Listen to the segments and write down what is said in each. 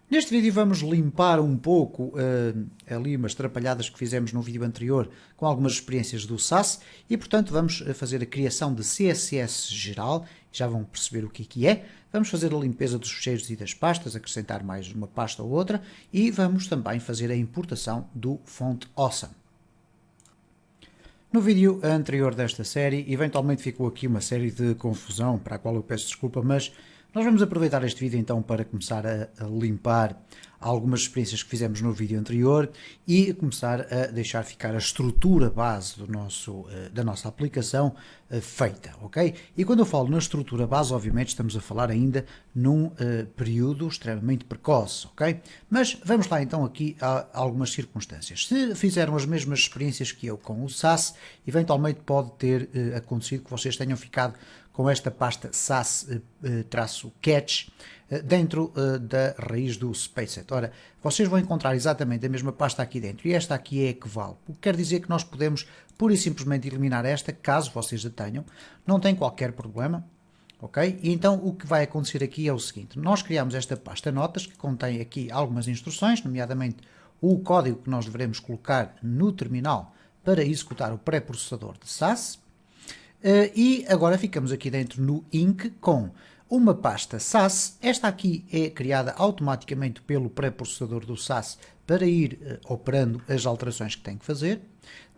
Neste vídeo vamos limpar um pouco ali umas trapalhadas que fizemos no vídeo anterior com algumas experiências do SAS e, portanto, vamos fazer a criação de CSS geral, já vão perceber o que é. Vamos fazer a limpeza dos ficheiros e das pastas, acrescentar mais uma pasta ou outra e vamos também fazer a importação do Font Awesome. No vídeo anterior desta série, eventualmente ficou aqui uma série de confusão, para a qual eu peço desculpa, mas nós vamos aproveitar este vídeo então para começar a limpar algumas experiências que fizemos no vídeo anterior e começar a deixar ficar a estrutura base da nossa aplicação feita, ok? E quando eu falo na estrutura base, obviamente estamos a falar ainda num período extremamente precoce, ok? Mas vamos lá então aqui a algumas circunstâncias. Se fizeram as mesmas experiências que eu com o SAS, eventualmente pode ter acontecido que vocês tenham ficado com esta pasta SAS-catch dentro da raiz do Spaceit. Ora, vocês vão encontrar exatamente a mesma pasta aqui dentro e esta aqui é a que vale. O que quer dizer que nós podemos pura e simplesmente eliminar esta, caso vocês a tenham, não tem qualquer problema. Ok? E então o que vai acontecer aqui é o seguinte: nós criamos esta pasta notas que contém aqui algumas instruções, nomeadamente o código que nós devemos colocar no terminal para executar o pré-processador de SAS. E agora ficamos aqui dentro no Inc com uma pasta SAS. Esta aqui é criada automaticamente pelo pré-processador do SAS para ir operando as alterações que tem que fazer.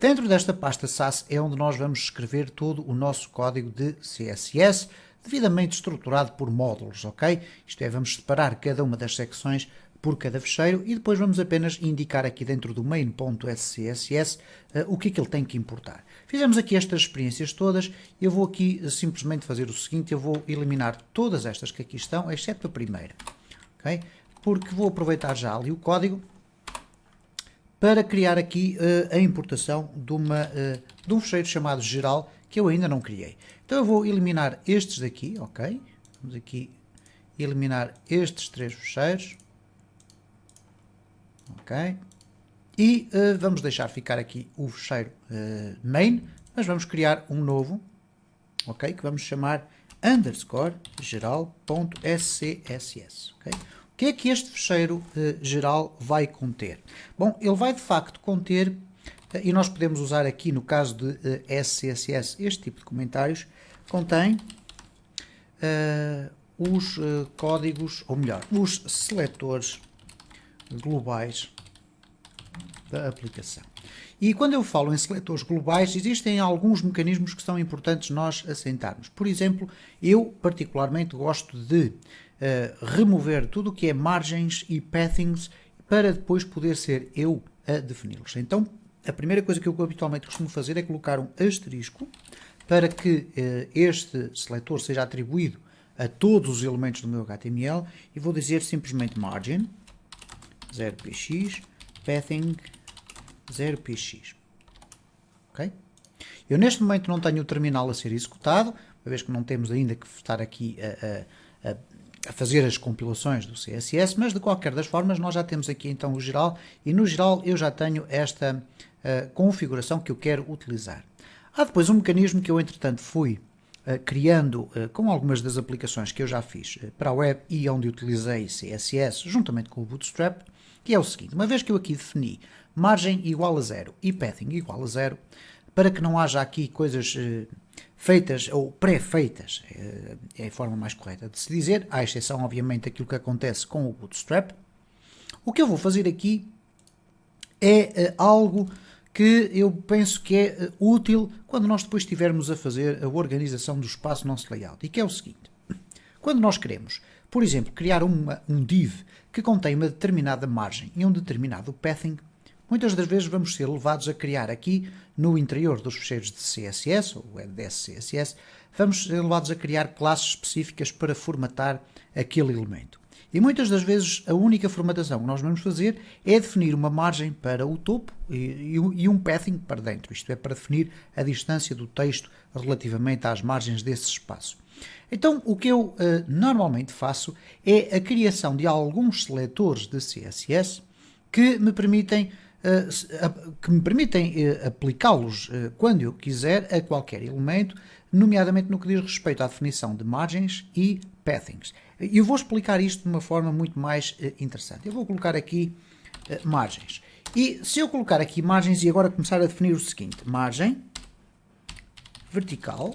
Dentro desta pasta SAS é onde nós vamos escrever todo o nosso código de CSS, devidamente estruturado por módulos, ok? Isto é, vamos separar cada uma das secções por cada fecheiro e depois vamos apenas indicar aqui dentro do main.scss o que é que ele tem que importar. Fizemos aqui estas experiências todas, eu vou aqui simplesmente fazer o seguinte: eu vou eliminar todas estas que aqui estão, exceto a primeira, ok? Porque vou aproveitar já ali o código para criar aqui a importação de um fecheiro chamado geral que eu ainda não criei. Então eu vou eliminar estes daqui, ok? Vamos aqui eliminar estes três fecheiros. Ok? E vamos deixar ficar aqui o fecheiro main, mas vamos criar um novo, ok? Que vamos chamar underscore geral.scss, ok? O que é que este fecheiro geral vai conter? Bom, ele vai de facto conter, e nós podemos usar aqui no caso de SCSS este tipo de comentários, contém os códigos, ou melhor, os seletores globais da aplicação. E quando eu falo em seletores globais, existem alguns mecanismos que são importantes nós assentarmos. Por exemplo, eu particularmente gosto de remover tudo o que é margens e pathings para depois poder ser eu a defini-los. Então, a primeira coisa que eu habitualmente costumo fazer é colocar um asterisco para que este seletor seja atribuído a todos os elementos do meu HTML e vou dizer simplesmente margin 0px, pathing 0px. Ok? Eu neste momento não tenho o terminal a ser executado, uma vez que não temos ainda que estar aqui a fazer as compilações do CSS, mas de qualquer das formas nós já temos aqui então o geral e no geral eu já tenho esta configuração que eu quero utilizar. Há depois um mecanismo que eu entretanto fui criando com algumas das aplicações que eu já fiz para a web e onde utilizei CSS juntamente com o Bootstrap, que é o seguinte: uma vez que eu aqui defini margem igual a 0 e pathing igual a 0, para que não haja aqui coisas feitas ou pré-feitas, é a forma mais correta de se dizer, à exceção obviamente daquilo que acontece com o Bootstrap, o que eu vou fazer aqui é algo que eu penso que é útil quando nós depois estivermos a fazer a organização do espaço no nosso layout, e que é o seguinte: quando nós queremos, por exemplo, criar um div que contém uma determinada margem e um determinado pathing, muitas das vezes vamos ser levados a criar aqui no interior dos fecheiros de CSS, ou CSS, vamos ser levados a criar classes específicas para formatar aquele elemento. E muitas das vezes a única formatação que nós vamos fazer é definir uma margem para o topo e um pathing para dentro, isto é, para definir a distância do texto relativamente às margens desse espaço. Então, o que eu normalmente faço é a criação de alguns seletores de CSS que me permitem que me permitem aplicá-los quando eu quiser a qualquer elemento, nomeadamente no que diz respeito à definição de margens e pathings. Eu vou explicar isto de uma forma muito mais interessante. Eu vou colocar aqui margens. E se eu colocar aqui margens e agora começar a definir o seguinte, margem vertical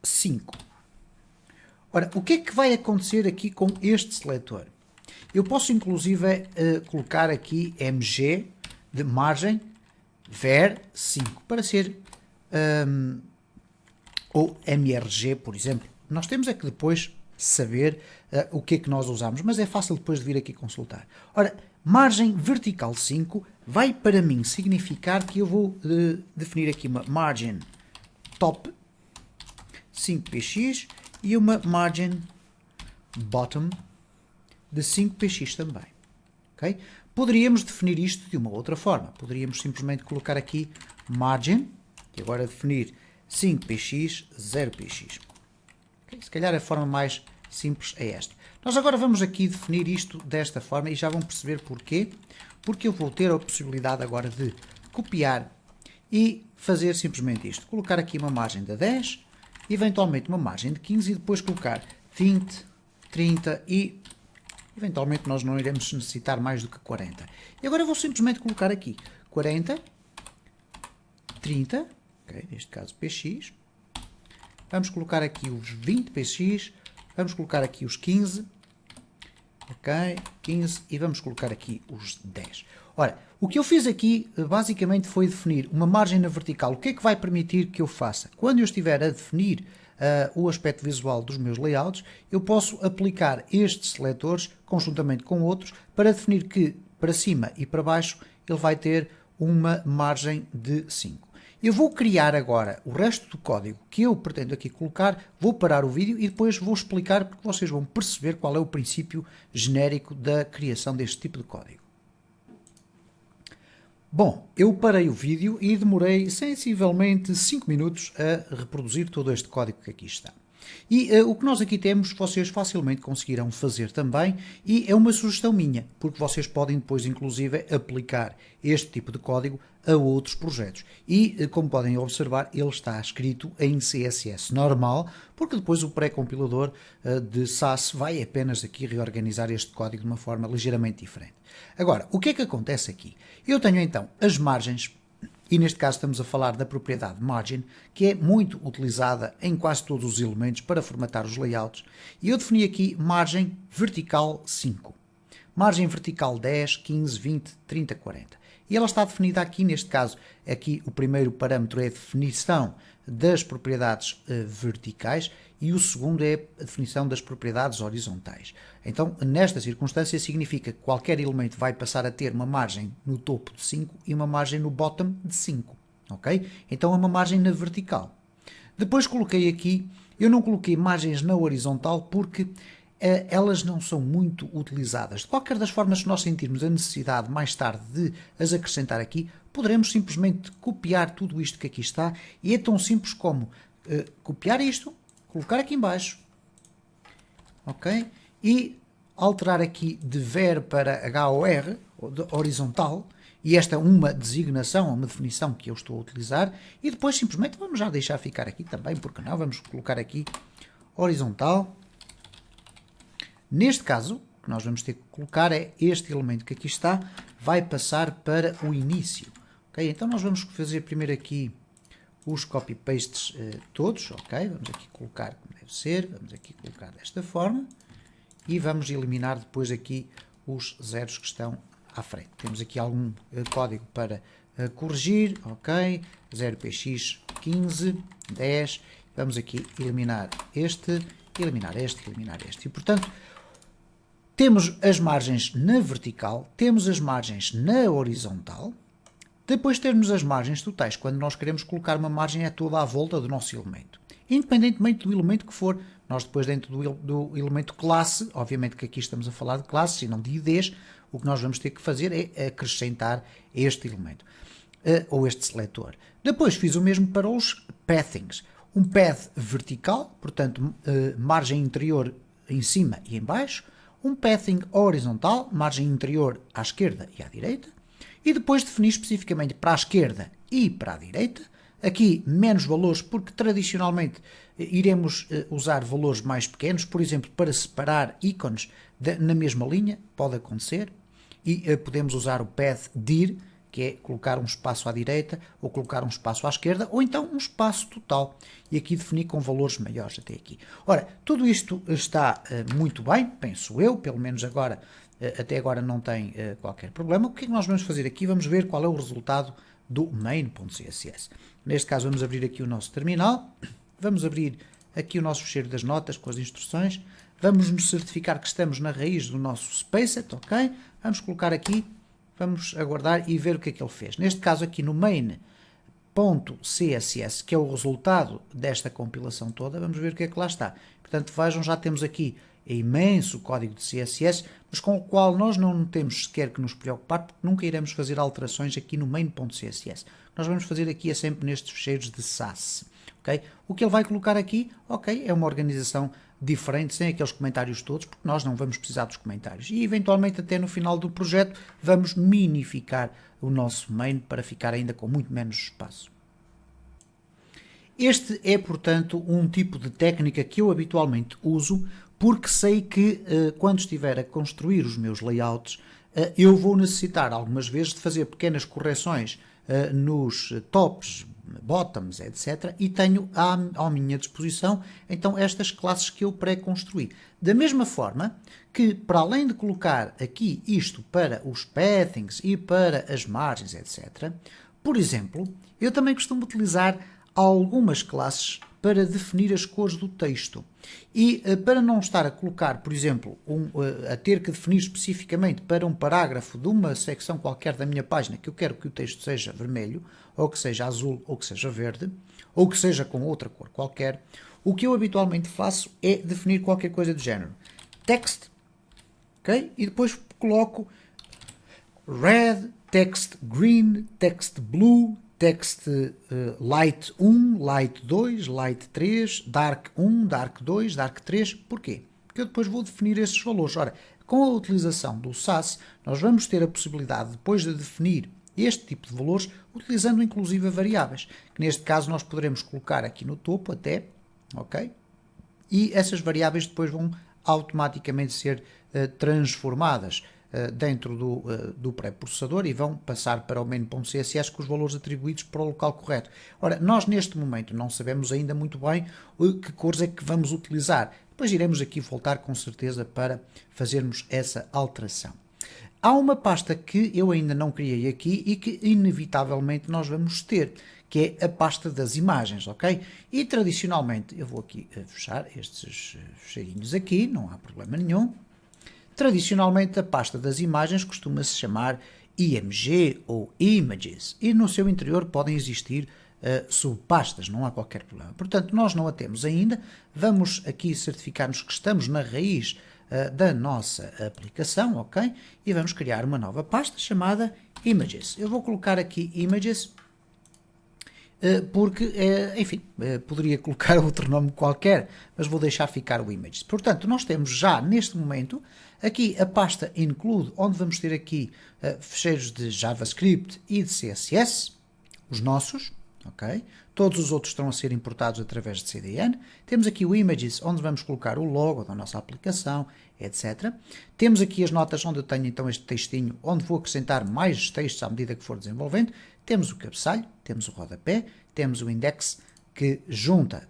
5. Ora, o que é que vai acontecer aqui com este seletor? Eu posso inclusive colocar aqui mg de margem ver 5 para ser ou mrg, por exemplo. Nós temos é que depois saber o que é que nós usamos, mas é fácil depois de vir aqui consultar. Ora, margem vertical 5 vai para mim significar que eu vou definir aqui uma margin top 5px e uma margin bottom de 5px também. Okay? Poderíamos definir isto de uma outra forma. Poderíamos simplesmente colocar aqui margin, e agora definir 5px, 0px. Okay? Se calhar a forma mais simples é esta. Nós agora vamos aqui definir isto desta forma e já vão perceber porquê. Porque eu vou ter a possibilidade agora de copiar e fazer simplesmente isto. Colocar aqui uma margem de 10, eventualmente uma margem de 15 e depois colocar 20, 30 e eventualmente nós não iremos necessitar mais do que 40. E agora eu vou simplesmente colocar aqui 40, 30, okay, neste caso px, vamos colocar aqui os 20 px, vamos colocar aqui os 15, ok, 15 e vamos colocar aqui os 10. Ora, o que eu fiz aqui basicamente foi definir uma margem na vertical. O que é que vai permitir que eu faça? Quando eu estiver a definir o aspecto visual dos meus layouts, eu posso aplicar estes seletores conjuntamente com outros para definir que para cima e para baixo ele vai ter uma margem de 5. Eu vou criar agora o resto do código que eu pretendo aqui colocar, vou parar o vídeo e depois vou explicar porque vocês vão perceber qual é o princípio genérico da criação deste tipo de código. Bom, eu parei o vídeo e demorei sensivelmente 5 minutos a reproduzir todo este código que aqui está. E o que nós aqui temos, vocês facilmente conseguirão fazer também, e é uma sugestão minha, porque vocês podem depois, inclusive, aplicar este tipo de código a outros projetos. E, como podem observar, ele está escrito em CSS normal, porque depois o pré-compilador de SAS vai apenas aqui reorganizar este código de uma forma ligeiramente diferente. Agora, o que é que acontece aqui? Eu tenho então as margens, e neste caso estamos a falar da propriedade margin, que é muito utilizada em quase todos os elementos para formatar os layouts, e eu defini aqui margem vertical 5, margem vertical 10, 15, 20, 30, 40. E ela está definida aqui, neste caso, aqui o primeiro parâmetro é a definição das propriedades verticais e o segundo é a definição das propriedades horizontais. Então, nesta circunstância, significa que qualquer elemento vai passar a ter uma margem no topo de 5 e uma margem no bottom de 5. Ok? Então, é uma margem na vertical. Depois coloquei aqui, eu não coloquei margens na horizontal porque elas não são muito utilizadas. De qualquer das formas, se nós sentirmos a necessidade mais tarde de as acrescentar aqui, poderemos simplesmente copiar tudo isto que aqui está e é tão simples como copiar isto, colocar aqui em baixo, ok? E alterar aqui de ver para HOR, de horizontal, e esta é uma designação, uma definição que eu estou a utilizar, e depois simplesmente vamos já deixar ficar aqui também, porque não, vamos colocar aqui horizontal. Neste caso, o que nós vamos ter que colocar é este elemento que aqui está, vai passar para o início. Okay? Então nós vamos fazer primeiro aqui os copy-pastes todos, ok? Vamos aqui colocar como deve ser, vamos aqui colocar desta forma e vamos eliminar depois aqui os zeros que estão à frente. Temos aqui algum código para corrigir, ok? 0px 15, 10, vamos aqui eliminar este, eliminar este, eliminar este. E portanto, temos as margens na vertical, temos as margens na horizontal, depois temos as margens totais, quando nós queremos colocar uma margem a toda a volta do nosso elemento. Independentemente do elemento que for, nós depois dentro do elemento classe, obviamente que aqui estamos a falar de classes e não de IDs, o que nós vamos ter que fazer é acrescentar este elemento, ou este seletor. Depois fiz o mesmo para os pathings. Um path vertical, portanto, margem interior em cima e em baixo, um pathing horizontal, margem interior à esquerda e à direita, e depois definir especificamente para a esquerda e para a direita. Aqui menos valores, porque tradicionalmente iremos usar valores mais pequenos, por exemplo, para separar ícones na mesma linha, pode acontecer, e podemos usar o path_dir, que é colocar um espaço à direita ou colocar um espaço à esquerda, ou então um espaço total, e aqui definir com valores maiores até aqui. Ora, tudo isto está muito bem, penso eu, pelo menos agora, até agora não tem qualquer problema. O que é que nós vamos fazer aqui? Vamos ver qual é o resultado do main.css. Neste caso vamos abrir aqui o nosso terminal, vamos abrir aqui o nosso fecheiro das notas com as instruções, vamos nos certificar que estamos na raiz do nosso spacet, ok? Vamos colocar aqui, vamos aguardar e ver o que é que ele fez. Neste caso aqui no main.css, que é o resultado desta compilação toda, vamos ver o que é que lá está. Portanto, vejam, já temos aqui imenso código de CSS, mas com o qual nós não temos sequer que nos preocupar, porque nunca iremos fazer alterações aqui no main.css. O que nós vamos fazer aqui é sempre nestes fecheiros de Sass. Okay? O que ele vai colocar aqui, ok, é uma organização diferente, sem aqueles comentários todos, porque nós não vamos precisar dos comentários. E eventualmente até no final do projeto vamos minificar o nosso main para ficar ainda com muito menos espaço. Este é, portanto, um tipo de técnica que eu habitualmente uso, porque sei que quando estiver a construir os meus layouts, eu vou necessitar algumas vezes de fazer pequenas correções nos tops, bottoms, etc. E tenho à minha disposição então estas classes que eu pré-construí. Da mesma forma que, para além de colocar aqui isto para os pathings e para as margens, etc., por exemplo, eu também costumo utilizar algumas classes para definir as cores do texto. E para não estar a colocar, por exemplo, a ter que definir especificamente para um parágrafo de uma secção qualquer da minha página que eu quero que o texto seja vermelho, ou que seja azul, ou que seja verde, ou que seja com outra cor qualquer, o que eu habitualmente faço é definir qualquer coisa do género. Text, ok? E depois coloco red, text green, text blue, text light 1, light 2, light 3, dark 1, dark 2, dark 3. Porquê? Porque eu depois vou definir esses valores. Ora, com a utilização do Sass, nós vamos ter a possibilidade, depois de definir este tipo de valores, utilizando inclusive variáveis, que neste caso nós poderemos colocar aqui no topo até, ok? E essas variáveis depois vão automaticamente ser transformadas dentro do pré-processador e vão passar para o main.css com os valores atribuídos para o local correto. Ora, nós neste momento não sabemos ainda muito bem que cores é que vamos utilizar. Depois iremos aqui voltar com certeza para fazermos essa alteração. Há uma pasta que eu ainda não criei aqui e que inevitavelmente nós vamos ter, que é a pasta das imagens, ok? E tradicionalmente, eu vou aqui fechar estes cheirinhos aqui, não há problema nenhum. Tradicionalmente a pasta das imagens costuma-se chamar IMG ou Images e no seu interior podem existir subpastas, não há qualquer problema. Portanto, nós não a temos ainda, vamos aqui certificar-nos que estamos na raiz da nossa aplicação, ok? E vamos criar uma nova pasta chamada Images. Eu vou colocar aqui Images porque, enfim, poderia colocar outro nome qualquer, mas vou deixar ficar o Images. Portanto, nós temos já neste momento aqui a pasta Include, onde vamos ter aqui fecheiros de JavaScript e de CSS, os nossos, ok? Todos os outros estão a ser importados através de CDN. Temos aqui o Images, onde vamos colocar o logo da nossa aplicação, etc. Temos aqui as notas, onde eu tenho então este textinho, onde vou acrescentar mais textos à medida que for desenvolvendo. Temos o cabeçalho, temos o rodapé, temos o index que junta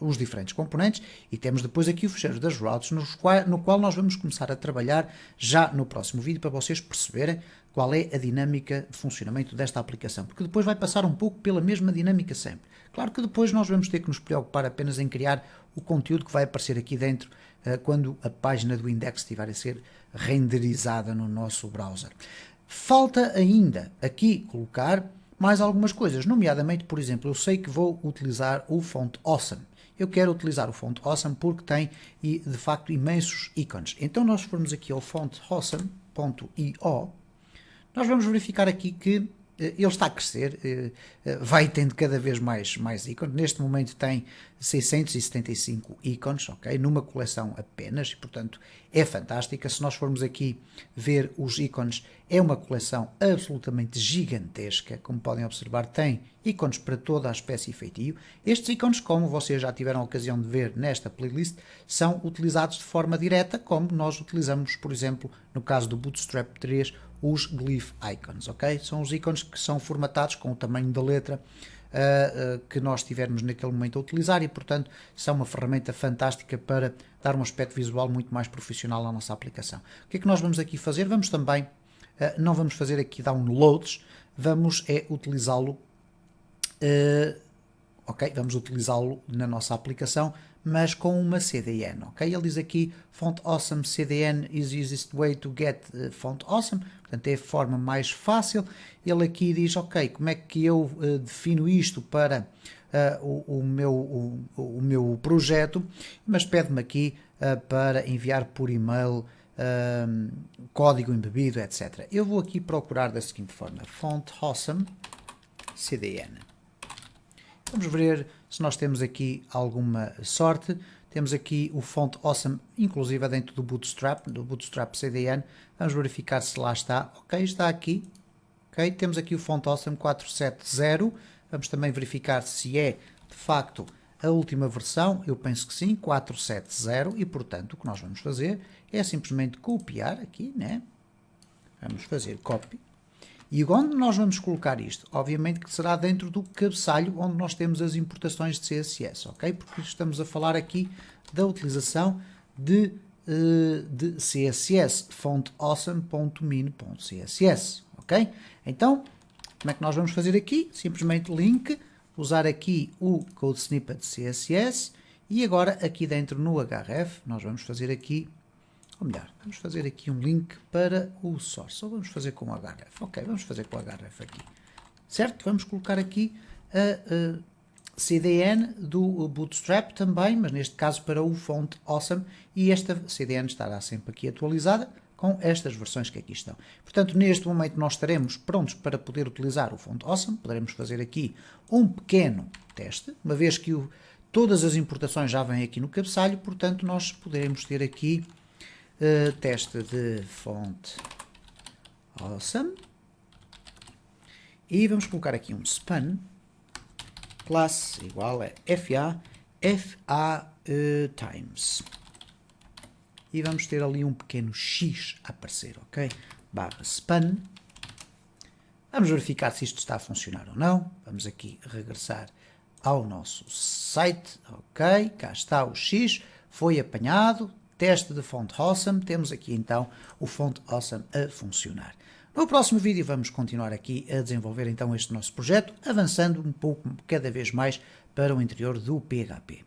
os diferentes componentes e temos depois aqui o fecheiro das routes no qual nós vamos começar a trabalhar já no próximo vídeo para vocês perceberem qual é a dinâmica de funcionamento desta aplicação, porque depois vai passar um pouco pela mesma dinâmica sempre. Claro que depois nós vamos ter que nos preocupar apenas em criar o conteúdo que vai aparecer aqui dentro quando a página do index estiver a ser renderizada no nosso browser. Falta ainda aqui colocar mais algumas coisas, nomeadamente, por exemplo, eu sei que vou utilizar o Font Awesome. Eu quero utilizar o Font Awesome porque tem, de facto, imensos ícones. Então, nós formos aqui ao fontawesome.io, nós vamos verificar aqui que ele está a crescer, vai tendo cada vez mais ícones. Neste momento tem 675 ícones, ok? Numa coleção apenas, e portanto é fantástica. Se nós formos aqui ver os ícones, é uma coleção absolutamente gigantesca. Como podem observar, tem ícones para toda a espécie e feitio. Estes ícones, como vocês já tiveram a ocasião de ver nesta playlist, são utilizados de forma direta, como nós utilizamos, por exemplo, no caso do Bootstrap 3, os Glyph Icons, ok? São os ícones que são formatados com o tamanho da letra que nós tivermos naquele momento a utilizar e, portanto, são uma ferramenta fantástica para dar um aspecto visual muito mais profissional à nossa aplicação. O que é que nós vamos aqui fazer? Vamos também, não vamos fazer aqui downloads, vamos utilizá-lo, ok? Vamos utilizá-lo na nossa aplicação, mas com uma CDN, ok? Ele diz aqui, Font Awesome CDN is the easiest way to get Font Awesome, portanto é a forma mais fácil. Ele aqui diz, ok, como é que eu defino isto para o meu projeto, mas pede-me aqui para enviar por e-mail código embebido, etc. Eu vou aqui procurar da seguinte forma, Font Awesome CDN. Vamos ver se nós temos aqui alguma sorte. Temos aqui o Font Awesome, inclusive dentro do Bootstrap CDN. Vamos verificar se lá está. Ok, está aqui. Ok, temos aqui o Font Awesome 470. Vamos também verificar se é, de facto, a última versão. Eu penso que sim, 470. E, portanto, o que nós vamos fazer é simplesmente copiar aqui, né? Vamos fazer copy. E onde nós vamos colocar isto? Obviamente que será dentro do cabeçalho onde nós temos as importações de CSS, ok? Porque estamos a falar aqui da utilização de CSS, fontawesome.min.css, ok? Então, como é que nós vamos fazer aqui? Simplesmente link, usar aqui o code snippet de CSS e agora aqui dentro no href nós vamos fazer aqui, ou melhor, vamos fazer aqui um link para o source, ou vamos fazer com o href, ok, vamos fazer com o href aqui, certo? Vamos colocar aqui a CDN do Bootstrap também, mas neste caso para o Font Awesome, e esta CDN estará sempre aqui atualizada com estas versões que aqui estão. Portanto, neste momento nós estaremos prontos para poder utilizar o Font Awesome, poderemos fazer aqui um pequeno teste, uma vez que todas as importações já vêm aqui no cabeçalho, portanto nós poderemos ter aqui teste de Font Awesome e vamos colocar aqui um span class igual a FA times e vamos ter ali um pequeno X a aparecer, ok? Barra span. Vamos verificar se isto está a funcionar ou não. Vamos aqui regressar ao nosso site, ok? Cá está o X, foi apanhado. Teste de Font Awesome, temos aqui então o Font Awesome a funcionar. No próximo vídeo vamos continuar aqui a desenvolver então este nosso projeto, avançando um pouco cada vez mais para o interior do PHP.